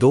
2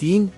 3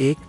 1،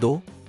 2،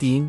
3،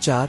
4،